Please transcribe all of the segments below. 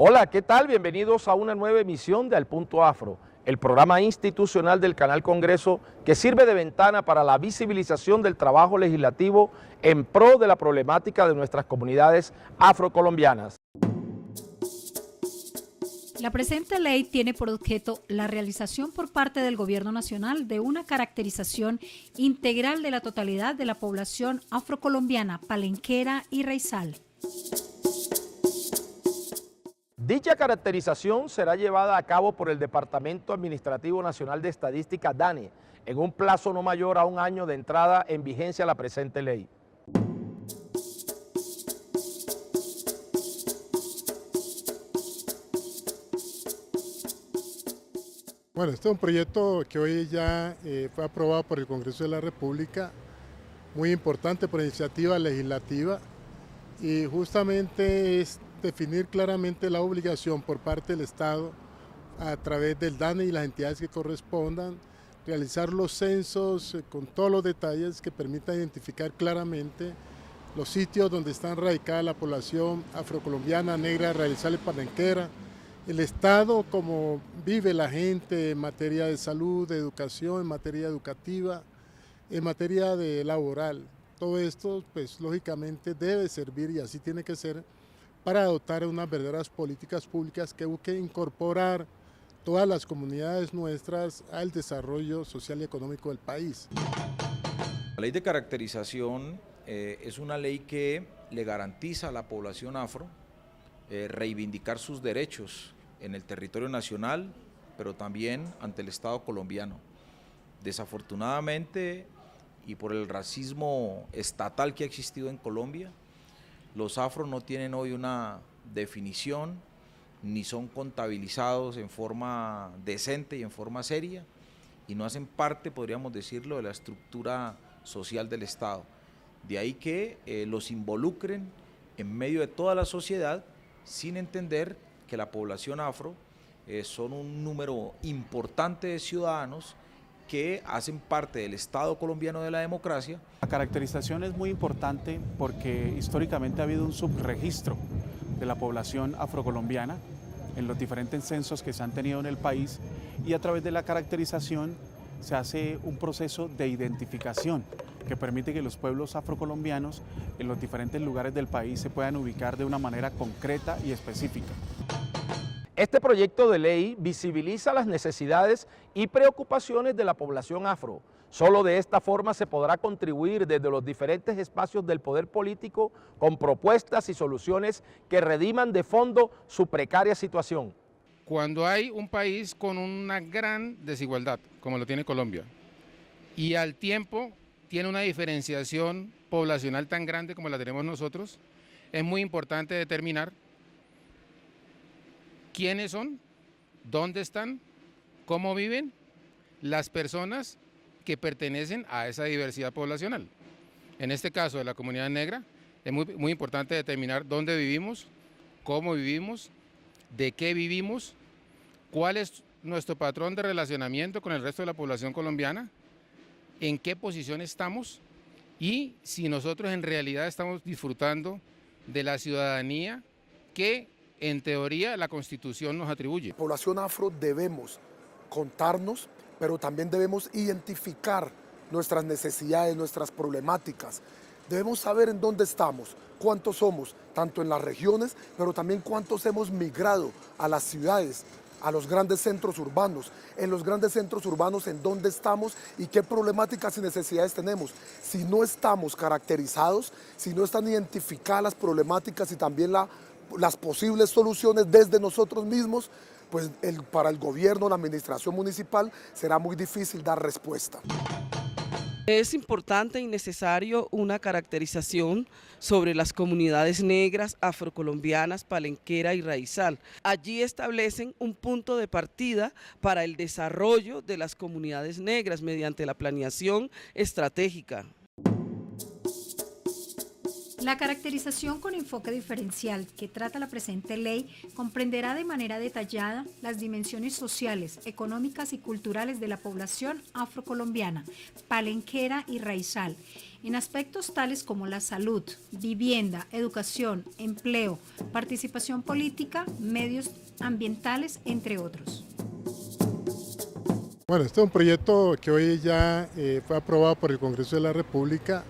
Hola, ¿qué tal? Bienvenidos a una nueva emisión de Al Punto Afro, el programa institucional del Canal Congreso que sirve de ventana para la visibilización del trabajo legislativo en pro de la problemática de nuestras comunidades afrocolombianas. La presente ley tiene por objeto la realización por parte del Gobierno Nacional de una caracterización integral de la totalidad de la población afrocolombiana, palenquera y raizal. Dicha caracterización será llevada a cabo por el Departamento Administrativo Nacional de Estadística, DANE, en un plazo no mayor a un año de entrada en vigencia la presente ley. Bueno, este es un proyecto que hoy ya fue aprobado por el Congreso de la República, muy importante por iniciativa legislativa, y justamente es definir claramente la obligación por parte del Estado a través del DANE y las entidades que correspondan, realizar los censos con todos los detalles que permitan identificar claramente los sitios donde está radicada la población afrocolombiana, negra, raizal y palenquera, el estado, cómo vive la gente en materia de salud, de educación, en materia educativa, en materia de laboral. Todo esto, pues lógicamente debe servir, y así tiene que ser, para adoptar unas verdaderas políticas públicas que busquen incorporar todas las comunidades nuestras al desarrollo social y económico del país. La ley de caracterización es una ley que le garantiza a la población afro reivindicar sus derechos en el territorio nacional, pero también ante el Estado colombiano. Desafortunadamente, y por el racismo estatal que ha existido en Colombia, los afros no tienen hoy una definición, ni son contabilizados en forma decente y en forma seria, y no hacen parte, podríamos decirlo, de la estructura social del Estado. De ahí que los involucren en medio de toda la sociedad, sin entender que la población afro son un número importante de ciudadanos que hacen parte del Estado colombiano de la democracia. La caracterización es muy importante porque históricamente ha habido un subregistro de la población afrocolombiana en los diferentes censos que se han tenido en el país, y a través de la caracterización se hace un proceso de identificación que permite que los pueblos afrocolombianos en los diferentes lugares del país se puedan ubicar de una manera concreta y específica. Este proyecto de ley visibiliza las necesidades y preocupaciones de la población afro. Solo de esta forma se podrá contribuir desde los diferentes espacios del poder político con propuestas y soluciones que rediman de fondo su precaria situación. Cuando hay un país con una gran desigualdad, como lo tiene Colombia, y al tiempo tiene una diferenciación poblacional tan grande como la tenemos nosotros, es muy importante determinar quiénes son, dónde están, cómo viven las personas que pertenecen a esa diversidad poblacional. En este caso de la comunidad negra, es muy importante determinar dónde vivimos, cómo vivimos, de qué vivimos, cuál es nuestro patrón de relacionamiento con el resto de la población colombiana, en qué posición estamos y si nosotros en realidad estamos disfrutando de la ciudadanía que en teoría la Constitución nos atribuye. Población afro debemos contarnos, pero también debemos identificar nuestras necesidades, nuestras problemáticas. Debemos saber en dónde estamos, cuántos somos, tanto en las regiones, pero también cuántos hemos migrado a las ciudades, a los grandes centros urbanos, en los grandes centros urbanos en dónde estamos y qué problemáticas y necesidades tenemos. Si no estamos caracterizados, si no están identificadas las problemáticas y también las posibles soluciones desde nosotros mismos, pues para el gobierno, la administración municipal, será muy difícil dar respuesta. Es importante y necesario una caracterización sobre las comunidades negras, afrocolombianas, palenquera y raizal. Allí establecen un punto de partida para el desarrollo de las comunidades negras mediante la planeación estratégica. La caracterización con enfoque diferencial que trata la presente ley comprenderá de manera detallada las dimensiones sociales, económicas y culturales de la población afrocolombiana, palenquera y raizal, en aspectos tales como la salud, vivienda, educación, empleo, participación política, medios ambientales, entre otros. Bueno, este es un proyecto que hoy ya fue aprobado por el Congreso de la República,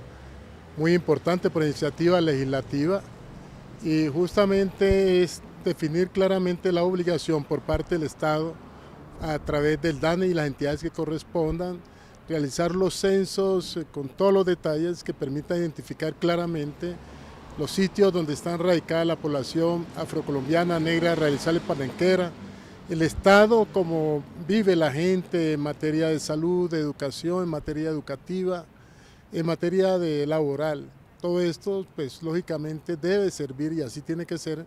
muy importante por iniciativa legislativa, y justamente es definir claramente la obligación por parte del Estado a través del DANE y las entidades que correspondan, realizar los censos con todos los detalles que permitan identificar claramente los sitios donde está radicada la población afrocolombiana, negra, raizal y palenquera, el estado, cómo vive la gente en materia de salud, de educación, en materia educativa, en materia de laboral. Todo esto, pues lógicamente debe servir, y así tiene que ser,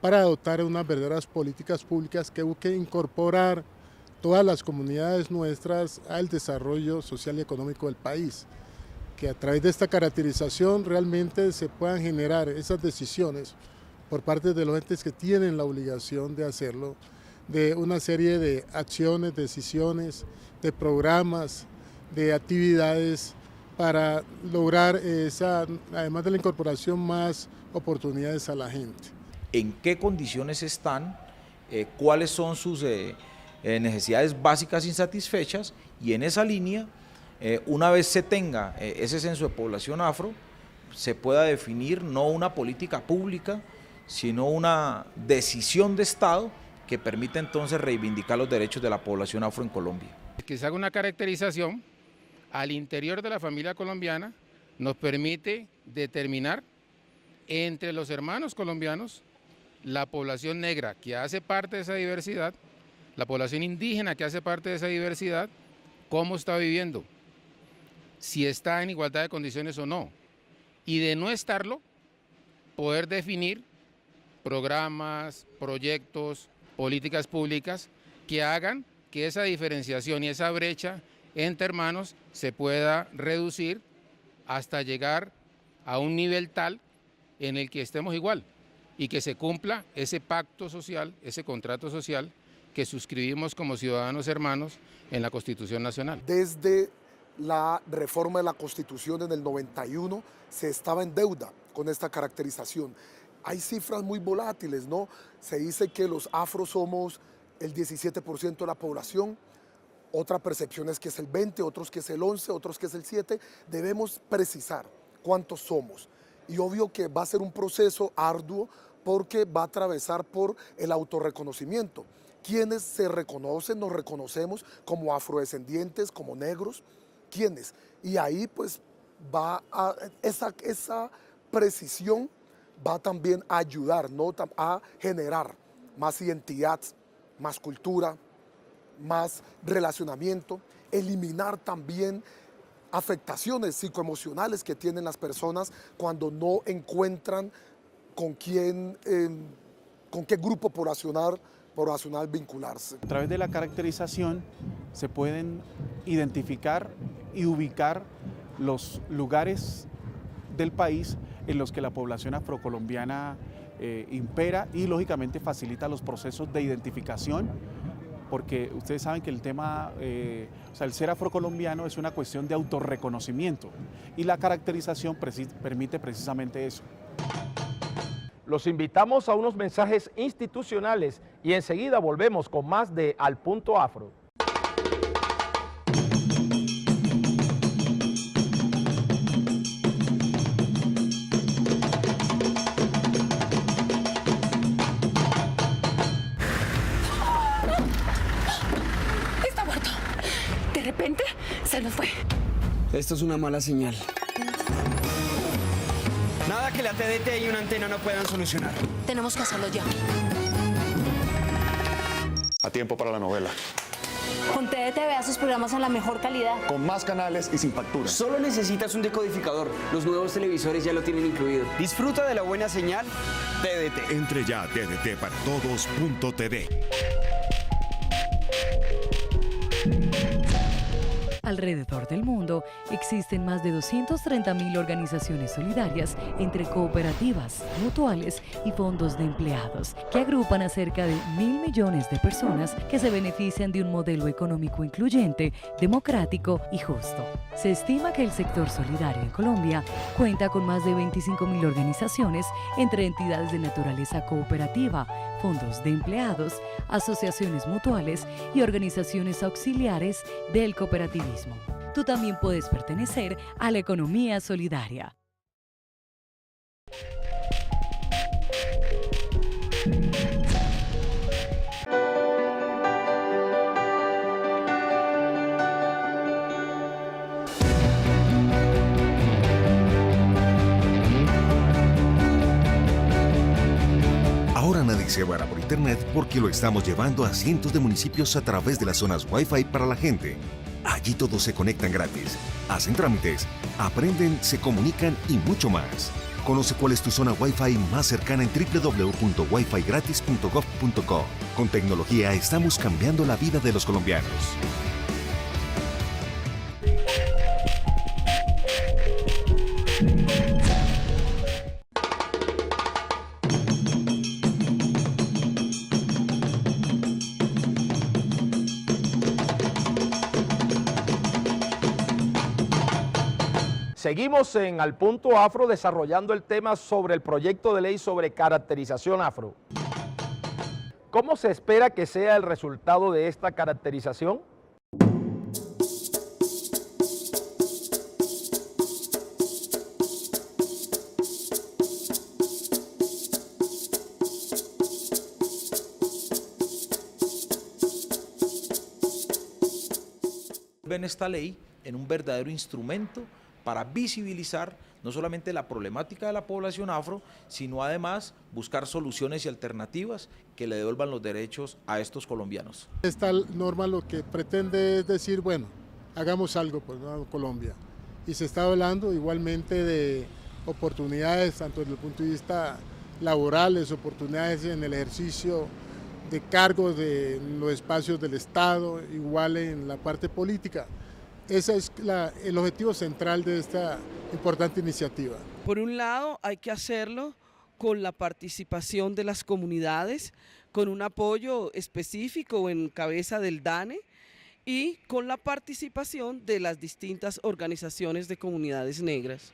para adoptar unas verdaderas políticas públicas que busquen incorporar todas las comunidades nuestras al desarrollo social y económico del país. Que a través de esta caracterización realmente se puedan generar esas decisiones por parte de los entes que tienen la obligación de hacerlo, de una serie de acciones, decisiones, de programas, de actividades para lograr además de la incorporación, más oportunidades a la gente. ¿En qué condiciones están? ¿Cuáles son sus necesidades básicas insatisfechas? Y en esa línea, una vez se tenga ese censo de población afro, se pueda definir no una política pública, sino una decisión de Estado que permita entonces reivindicar los derechos de la población afro en Colombia. Que se haga una caracterización al interior de la familia colombiana nos permite determinar entre los hermanos colombianos la población negra que hace parte de esa diversidad, la población indígena que hace parte de esa diversidad, cómo está viviendo, si está en igualdad de condiciones o no, y de no estarlo, poder definir programas, proyectos, políticas públicas que hagan que esa diferenciación y esa brecha entre hermanos se pueda reducir hasta llegar a un nivel tal en el que estemos igual y que se cumpla ese pacto social, ese contrato social que suscribimos como ciudadanos hermanos en la Constitución Nacional. Desde la reforma de la Constitución en el 91 se estaba en deuda con esta caracterización. Hay cifras muy volátiles, ¿no? Se dice que los afros somos el 17% de la población, otra percepción es que es el 20%, otros que es el 11%, otros que es el 7%. Debemos precisar cuántos somos. Y obvio que va a ser un proceso arduo porque va a atravesar por el autorreconocimiento. ¿Quiénes se reconocen, nos reconocemos como afrodescendientes, como negros? ¿Quiénes? Y ahí pues va a, esa precisión va también a ayudar, ¿no?, a generar más identidad, más cultura, más relacionamiento, eliminar también afectaciones psicoemocionales que tienen las personas cuando no encuentran con qué grupo poblacional vincularse. A través de la caracterización se pueden identificar y ubicar los lugares del país en los que la población afrocolombiana impera y lógicamente facilita los procesos de identificación, porque ustedes saben que el tema, el ser afrocolombiano es una cuestión de autorreconocimiento y la caracterización permite precisamente eso. Los invitamos a unos mensajes institucionales y enseguida volvemos con más de Al Punto Afro. Está muerto. De repente se nos fue. Esto es una mala señal. Nada que la TDT y una antena no puedan solucionar. Tenemos que hacerlo ya. A tiempo para la novela. Con TDT vea sus programas en la mejor calidad. Con más canales y sin factura. Solo necesitas un decodificador. Los nuevos televisores ya lo tienen incluido. Disfruta de la buena señal TDT. Entre ya a tdtparatodos.tv. Alrededor del mundo existen más de 230.000 organizaciones solidarias entre cooperativas, mutuales y fondos de empleados, que agrupan a cerca de 1.000 millones de personas que se benefician de un modelo económico incluyente, democrático y justo. Se estima que el sector solidario en Colombia cuenta con más de 25.000 organizaciones entre entidades de naturaleza cooperativa, fondos de empleados, asociaciones mutuales y organizaciones auxiliares del cooperativismo. Tú también puedes pertenecer a la economía solidaria. Ahora nadie se vará por internet porque lo estamos llevando a cientos de municipios a través de las zonas Wi-Fi para la gente. Allí todos se conectan gratis, hacen trámites, aprenden, se comunican y mucho más. Conoce cuál es tu zona Wi-Fi más cercana en www.wifigratis.gov.co. Con tecnología estamos cambiando la vida de los colombianos. Seguimos en Al Punto Afro desarrollando el tema sobre el proyecto de ley sobre caracterización afro. ¿Cómo se espera que sea el resultado de esta caracterización? Ven esta ley en un verdadero instrumento para visibilizar no solamente la problemática de la población afro, sino además buscar soluciones y alternativas que le devuelvan los derechos a estos colombianos. Esta norma lo que pretende es decir, bueno, hagamos algo por Colombia. Y se está hablando igualmente de oportunidades, tanto desde el punto de vista laborales, oportunidades en el ejercicio de cargos de los espacios del Estado, igual en la parte política. Ese es el objetivo central de esta importante iniciativa. Por un lado, hay que hacerlo con la participación de las comunidades, con un apoyo específico en cabeza del DANE y con la participación de las distintas organizaciones de comunidades negras.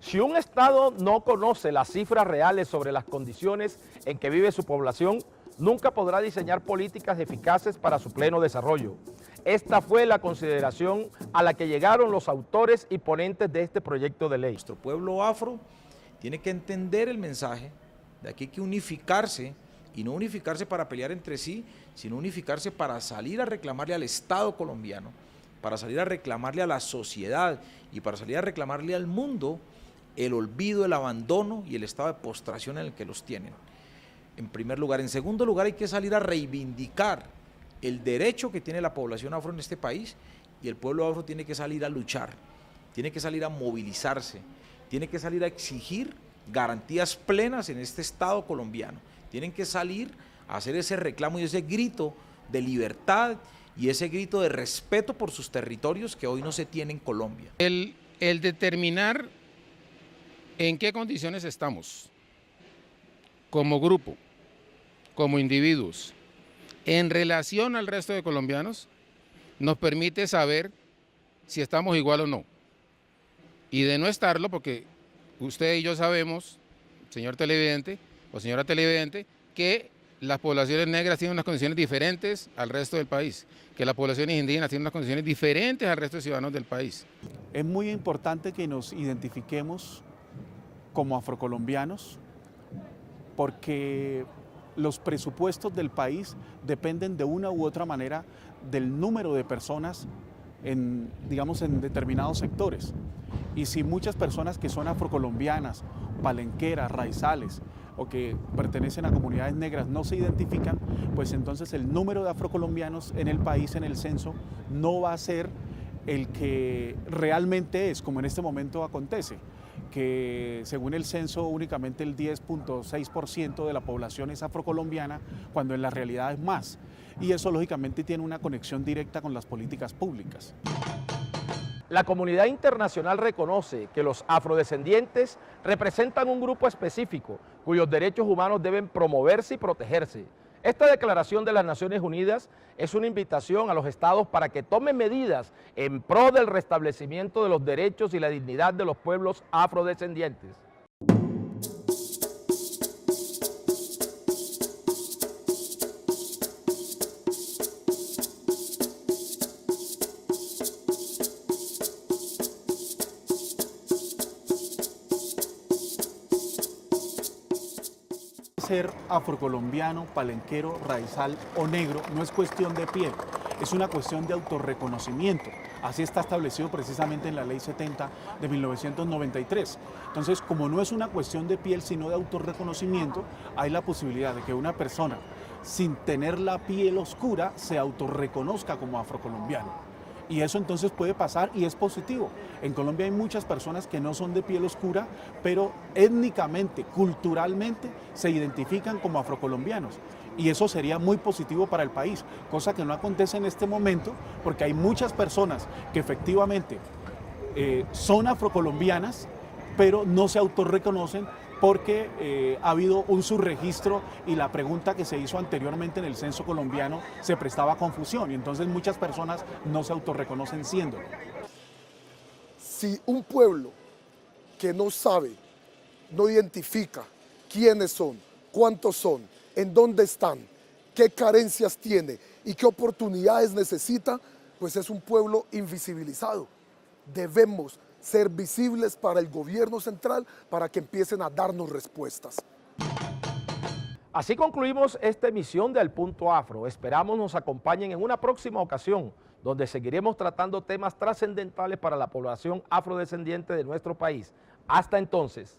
Si un Estado no conoce las cifras reales sobre las condiciones en que vive su población, nunca podrá diseñar políticas eficaces para su pleno desarrollo. Esta fue la consideración a la que llegaron los autores y ponentes de este proyecto de ley. Nuestro pueblo afro tiene que entender el mensaje de que hay que unificarse, y no unificarse para pelear entre sí, sino unificarse para salir a reclamarle al Estado colombiano, para salir a reclamarle a la sociedad y para salir a reclamarle al mundo el olvido, el abandono y el estado de postración en el que los tienen. En primer lugar. En segundo lugar, hay que salir a reivindicar el derecho que tiene la población afro en este país, y el pueblo afro tiene que salir a luchar, tiene que salir a movilizarse, tiene que salir a exigir garantías plenas en este Estado colombiano, tienen que salir a hacer ese reclamo y ese grito de libertad y ese grito de respeto por sus territorios que hoy no se tiene en Colombia. El determinar en qué condiciones estamos como grupo, como individuos, en relación al resto de colombianos, nos permite saber si estamos igual o no. Y de no estarlo, porque usted y yo sabemos, señor televidente o señora televidente, que las poblaciones negras tienen unas condiciones diferentes al resto del país, que las poblaciones indígenas tienen unas condiciones diferentes al resto de ciudadanos del país. Es muy importante que nos identifiquemos como afrocolombianos, porque los presupuestos del país dependen de una u otra manera del número de personas en determinados sectores. Y si muchas personas que son afrocolombianas, palenqueras, raizales o que pertenecen a comunidades negras no se identifican, pues entonces el número de afrocolombianos en el país, en el censo, no va a ser el que realmente es, como en este momento acontece, que según el censo únicamente el 10.6% de la población es afrocolombiana, cuando en la realidad es más. Y eso lógicamente tiene una conexión directa con las políticas públicas. La comunidad internacional reconoce que los afrodescendientes representan un grupo específico cuyos derechos humanos deben promoverse y protegerse. Esta declaración de las Naciones Unidas es una invitación a los estados para que tomen medidas en pro del restablecimiento de los derechos y la dignidad de los pueblos afrodescendientes. Ser afrocolombiano, palenquero, raizal o negro no es cuestión de piel, es una cuestión de autorreconocimiento. Así está establecido precisamente en la Ley 70 de 1993. Entonces, como no es una cuestión de piel, sino de autorreconocimiento, hay la posibilidad de que una persona sin tener la piel oscura se autorreconozca como afrocolombiano. Y eso entonces puede pasar y es positivo. En Colombia hay muchas personas que no son de piel oscura, pero étnicamente, culturalmente, se identifican como afrocolombianos. Y eso sería muy positivo para el país, cosa que no acontece en este momento, porque hay muchas personas que efectivamente son afrocolombianas, pero no se autorreconocen porque ha habido un subregistro y la pregunta que se hizo anteriormente en el censo colombiano se prestaba a confusión y entonces muchas personas no se autorreconocen siéndolo. Si un pueblo que no sabe, no identifica quiénes son, cuántos son, en dónde están, qué carencias tiene y qué oportunidades necesita, pues es un pueblo invisibilizado. Debemos ser visibles para el gobierno central para que empiecen a darnos respuestas. Así concluimos esta emisión de Al Punto Afro. Esperamos nos acompañen en una próxima ocasión, donde seguiremos tratando temas trascendentales para la población afrodescendiente de nuestro país. Hasta entonces.